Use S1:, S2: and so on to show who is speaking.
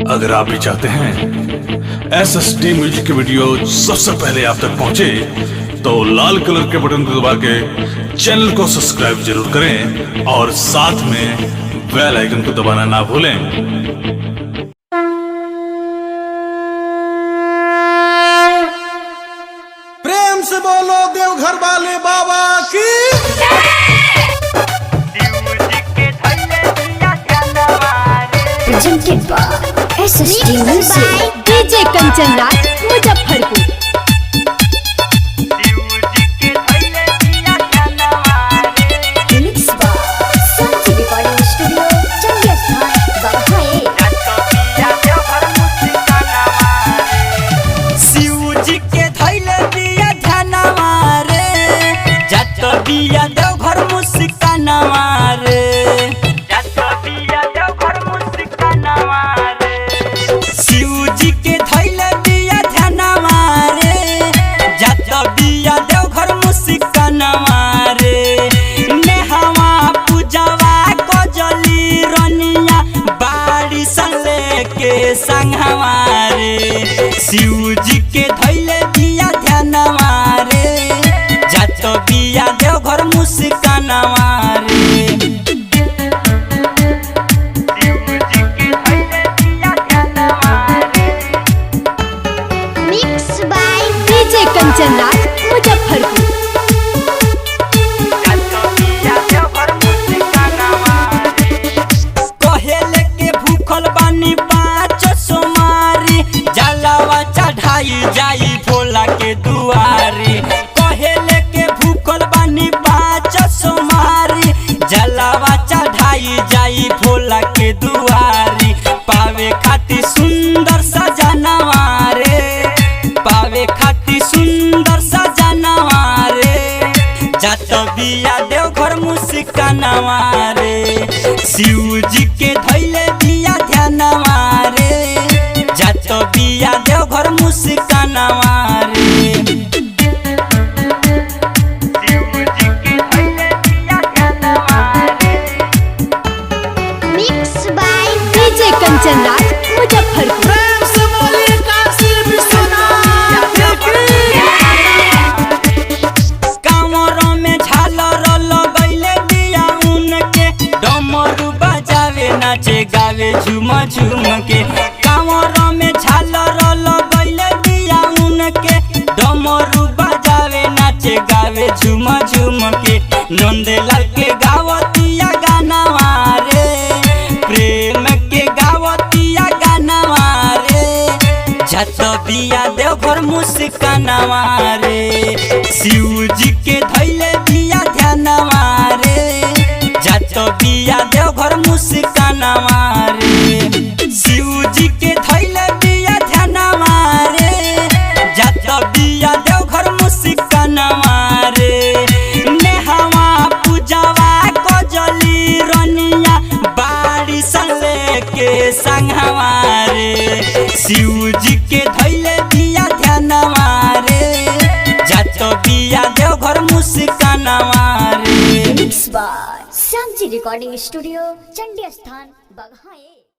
S1: अगर आप भी चाहते हैं SSD म्यूजिक की वीडियो सबसे पहले आप तक पहुंचे, तो लाल कलर के बटन को दबा के चैनल को सब्सक्राइब जरूर करें और साथ में बेल आइकन को दबाना ना भूलें।
S2: प्रेम से बोलो देवघर वाले बाबा की।
S3: Presented by SSD Music, DJ Kanchan Raj, Muzaffarpur. Mixed by Sanji Recording Studio, चंदियास्थान, बगहाए।
S4: Shiv जी के धैले दिया ध्यानवा रे, जत बिया देवघर मुस्कानवा रे, जत बिया देवघर मुस्कानवा रे। शिव जी के धैले दिया ध्यानवा रे, जत बिया देवघर मुस्कानवा रे। नेहवा पूजवा को जली रनिया बाड़ी संले के संगवा रे। शिव जी के धैले दिया ध्यानवा रे, जत बिया देवघर मुस्कानवा रे।
S3: Mixed by DJ Kanchan Raj, Muzaffarpur.
S4: कहेले के भूखल बानी पाँच सोमारी, जलावा चढ़ाई जाई भोला के दुआरी। कहेले के भूखल बानी पाँच सोमारी, जलावा चढ़ाई जाई भोला के दुआरी। पावे खातिर सुंदर सजनवा रे, पावे खातिर सुंदर सजनवा रे, जत बिया देवघर मुस्कानवा रे। शिव जी के धैले दिया ध्यानवा रे, जत बिया देवघर मुस्कानवा रे।
S3: Mixed by DJ Kanchan Raj, Muzaffarpur.
S2: प्रेम से बोलिए काशी विश्वनाथ की।
S4: कांवरों में झालर लगैले दिया उनके, डमरू बजावे नाचे गावे झूम झूम के। कांवरों में झालर लगैले दिया उनके, डमरू बजावे नाचे गावे झूम झूम के। नंदलाल के गावतिया गानवा रे, प्रेम के गावतिया गानवा रे, जत बिया देवघर मुस्कानवा रे। शिव जी के धैले दिया ध्यानवा रे, जत बिया देवघर मुस्कानवा रे। शिव जी के धैले दिया ध्यानवा रे, जत बिया देवघर मुस्कानवा रे। नेहवा पूजवा को जली रनिया बाड़ी संले के संगवा रे। शिव जी के धैले दिया ध्यानवा रे, जत बिया देवघर मुस्कानवा रे।
S3: Mixed by Sanji Recording Studio, चंदियास्थान, बगहाए।